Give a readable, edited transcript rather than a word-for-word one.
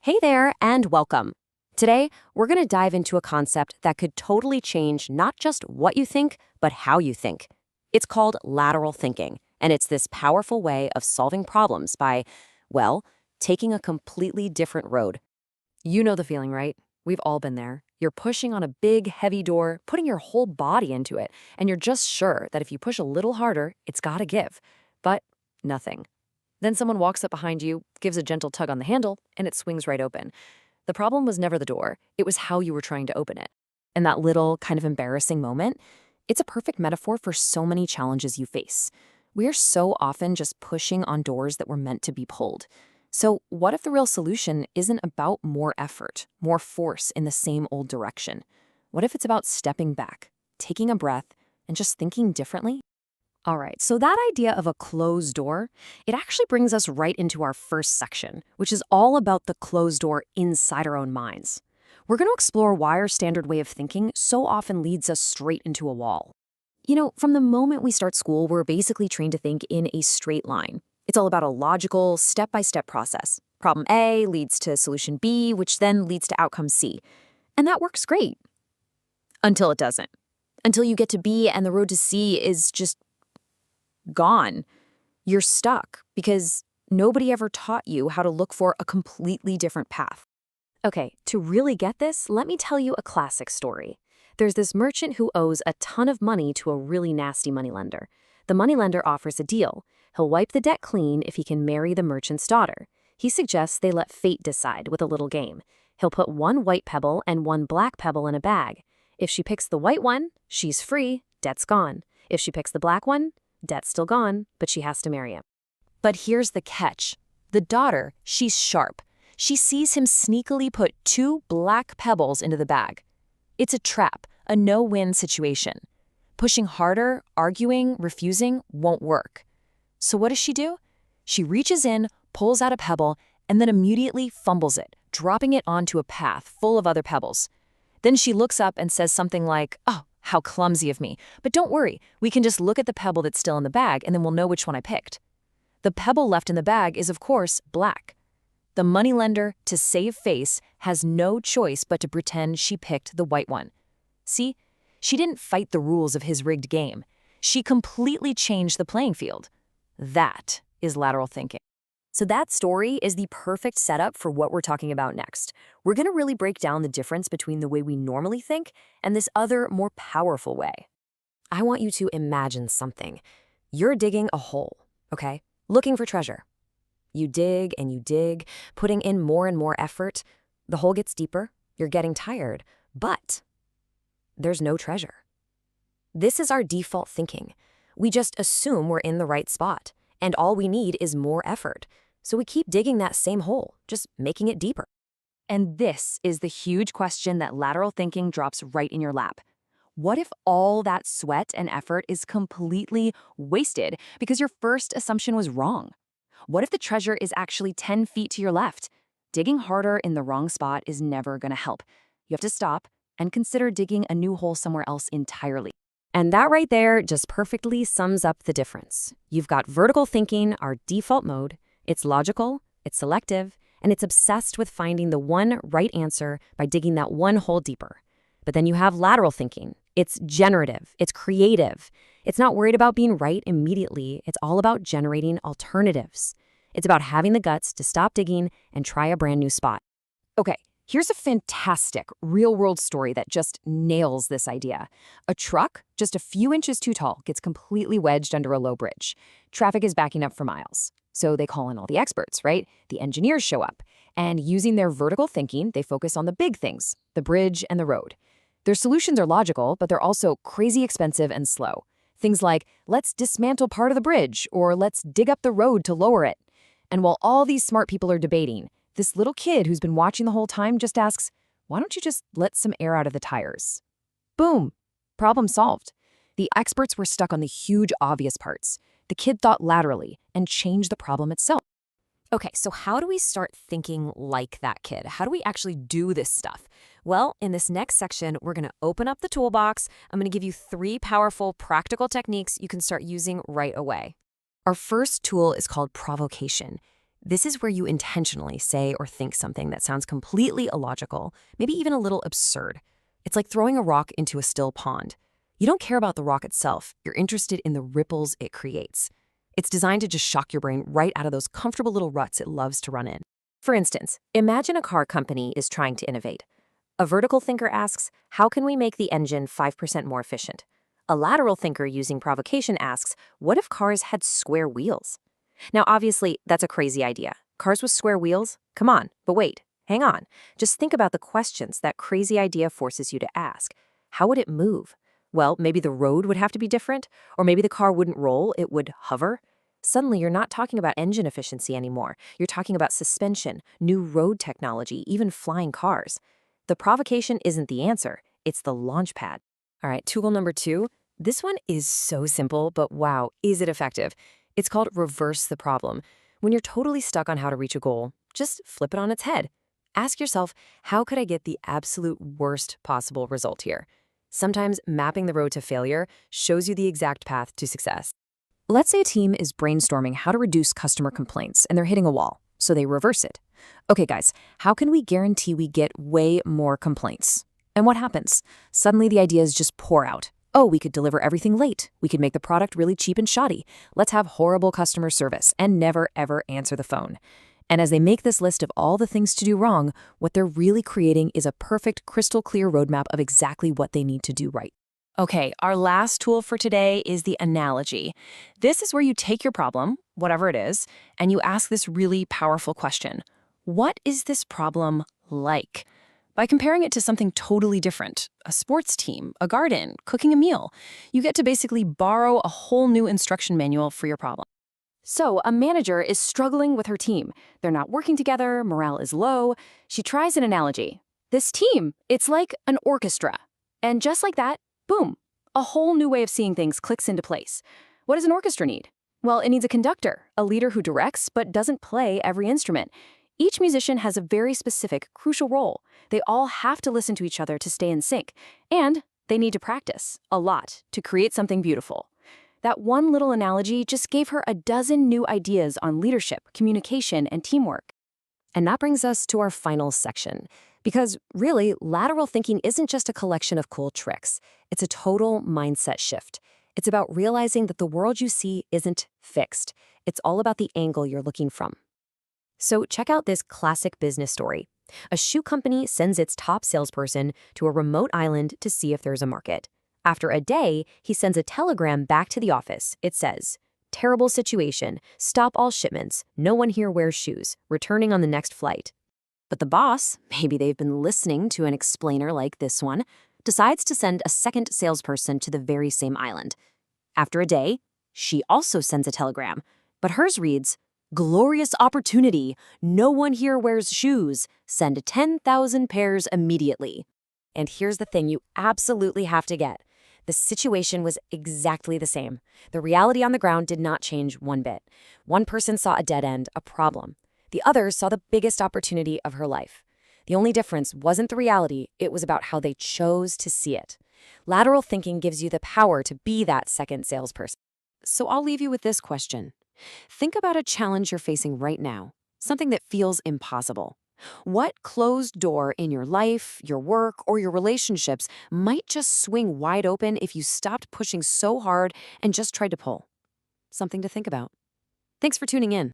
Hey there, and welcome. Today, we're going to dive into a concept that could totally change not just what you think, but how you think. It's called lateral thinking, and it's this powerful way of solving problems by, well, taking a completely different road. You know the feeling, right? We've all been there. You're pushing on a big, heavy door, putting your whole body into it, and you're just sure that if you push a little harder, it's gotta give. But nothing. Then someone walks up behind you, gives a gentle tug on the handle, and it swings right open. The problem was never the door, it was how you were trying to open it. And that little, kind of embarrassing moment, it's a perfect metaphor for so many challenges you face. We are so often just pushing on doors that were meant to be pulled. So, what if the real solution isn't about more effort, more force in the same old direction? What if it's about stepping back, taking a breath, and just thinking differently? All right, so that idea of a closed door, it actually brings us right into our first section, which is all about the closed door inside our own minds. We're going to explore why our standard way of thinking so often leads us straight into a wall. From the moment we start school, we're basically trained to think in a straight line. It's all about a logical, step-by-step process. Problem A leads to solution B, which then leads to outcome C. And that works great. Until it doesn't. Until you get to B and the road to C is just gone. You're stuck because nobody ever taught you how to look for a completely different path. Okay, to really get this, let me tell you a classic story. There's this merchant who owes a ton of money to a really nasty moneylender. The moneylender offers a deal. He'll wipe the debt clean if he can marry the merchant's daughter. He suggests they let fate decide with a little game. He'll put one white pebble and one black pebble in a bag. If she picks the white one, she's free, debt's gone. If she picks the black one, debt's still gone, but she has to marry him. But here's the catch. The daughter, she's sharp. She sees him sneakily put two black pebbles into the bag. It's a trap, a no-win situation. Pushing harder, arguing, refusing won't work. So what does she do? She reaches in, pulls out a pebble, and then immediately fumbles it, dropping it onto a path full of other pebbles. Then she looks up and says something like, "Oh, how clumsy of me. But don't worry, we can just look at the pebble that's still in the bag and then we'll know which one I picked." The pebble left in the bag is, of course, black. The moneylender, to save face, has no choice but to pretend she picked the white one. See? She didn't fight the rules of his rigged game. She completely changed the playing field. That is lateral thinking. So that story is the perfect setup for what we're talking about next. We're going to really break down the difference between the way we normally think and this other, more powerful way. I want you to imagine something. You're digging a hole, okay? Looking for treasure. You dig and you dig, putting in more and more effort. The hole gets deeper, you're getting tired, but there's no treasure. This is our default thinking. We just assume we're in the right spot, and all we need is more effort. So we keep digging that same hole, just making it deeper. And this is the huge question that lateral thinking drops right in your lap. What if all that sweat and effort is completely wasted because your first assumption was wrong? What if the treasure is actually 10 feet to your left? Digging harder in the wrong spot is never going to help. You have to stop and consider digging a new hole somewhere else entirely. And that right there just perfectly sums up the difference. You've got vertical thinking, our default mode. It's logical, it's selective, and it's obsessed with finding the one right answer by digging that one hole deeper. But then you have lateral thinking. It's generative, it's creative. It's not worried about being right immediately. It's all about generating alternatives. It's about having the guts to stop digging and try a brand new spot. Okay, here's a fantastic real-world story that just nails this idea. A truck, just a few inches too tall, gets completely wedged under a low bridge. Traffic is backing up for miles. So they call in all the experts, right? The engineers show up. And using their vertical thinking, they focus on the big things, the bridge and the road. Their solutions are logical, but they're also crazy expensive and slow. Things like, let's dismantle part of the bridge, or let's dig up the road to lower it. And while all these smart people are debating, this little kid who's been watching the whole time just asks, why don't you just let some air out of the tires? Boom, problem solved. The experts were stuck on the huge obvious parts. The kid thought laterally and changed the problem itself. Okay, so how do we start thinking like that kid? How do we actually do this stuff? Well, in this next section, we're going to open up the toolbox. I'm going to give you 3 powerful, practical techniques you can start using right away. Our first tool is called provocation. This is where you intentionally say or think something that sounds completely illogical, maybe even a little absurd. It's like throwing a rock into a still pond. You don't care about the rock itself, you're interested in the ripples it creates. It's designed to just shock your brain right out of those comfortable little ruts it loves to run in. For instance, imagine a car company is trying to innovate. A vertical thinker asks, how can we make the engine 5% more efficient? A lateral thinker using provocation asks, what if cars had square wheels? Now, obviously, that's a crazy idea. Cars with square wheels? Come on, but wait, hang on. Just think about the questions that crazy idea forces you to ask. How would it move? Well, maybe the road would have to be different, or maybe the car wouldn't roll, it would hover. Suddenly, you're not talking about engine efficiency anymore. You're talking about suspension, new road technology, even flying cars. The provocation isn't the answer, it's the launch pad. All right, tool number 2. This one is so simple, but wow, is it effective? It's called reverse the problem. When you're totally stuck on how to reach a goal, just flip it on its head. Ask yourself, how could I get the absolute worst possible result here? Sometimes mapping the road to failure shows you the exact path to success. Let's say a team is brainstorming how to reduce customer complaints and they're hitting a wall, so they reverse it. Okay, guys, how can we guarantee we get way more complaints? And what happens? Suddenly the ideas just pour out. Oh, we could deliver everything late. We could make the product really cheap and shoddy. Let's have horrible customer service and never, ever answer the phone. And as they make this list of all the things to do wrong, what they're really creating is a perfect, crystal clear roadmap of exactly what they need to do right. Okay, our last tool for today is the analogy. This is where you take your problem, whatever it is, and you ask this really powerful question. What is this problem like? By comparing it to something totally different, a sports team, a garden, cooking a meal, you get to basically borrow a whole new instruction manual for your problem. So, a manager is struggling with her team. They're not working together, morale is low. She tries an analogy. This team, it's like an orchestra. And just like that, boom, a whole new way of seeing things clicks into place. What does an orchestra need? Well, it needs a conductor, a leader who directs but doesn't play every instrument. Each musician has a very specific, crucial role. They all have to listen to each other to stay in sync. And they need to practice, a lot, to create something beautiful. That one little analogy just gave her a dozen new ideas on leadership, communication, and teamwork. And that brings us to our final section. Because really, lateral thinking isn't just a collection of cool tricks. It's a total mindset shift. It's about realizing that the world you see isn't fixed. It's all about the angle you're looking from. So check out this classic business story. A shoe company sends its top salesperson to a remote island to see if there's a market. After a day, he sends a telegram back to the office. It says, "Terrible situation. Stop all shipments. No one here wears shoes. Returning on the next flight." But the boss, maybe they've been listening to an explainer like this one, decides to send a second salesperson to the very same island. After a day, she also sends a telegram, but hers reads, "Glorious opportunity. No one here wears shoes. Send 10,000 pairs immediately." And here's the thing you absolutely have to get. The situation was exactly the same. The reality on the ground did not change one bit. One person saw a dead end, a problem. The other saw the biggest opportunity of her life. The only difference wasn't the reality, it was about how they chose to see it. Lateral thinking gives you the power to be that second salesperson. So I'll leave you with this question. Think about a challenge you're facing right now, something that feels impossible. What closed door in your life, your work, or your relationships might just swing wide open if you stopped pushing so hard and just tried to pull? Something to think about. Thanks for tuning in.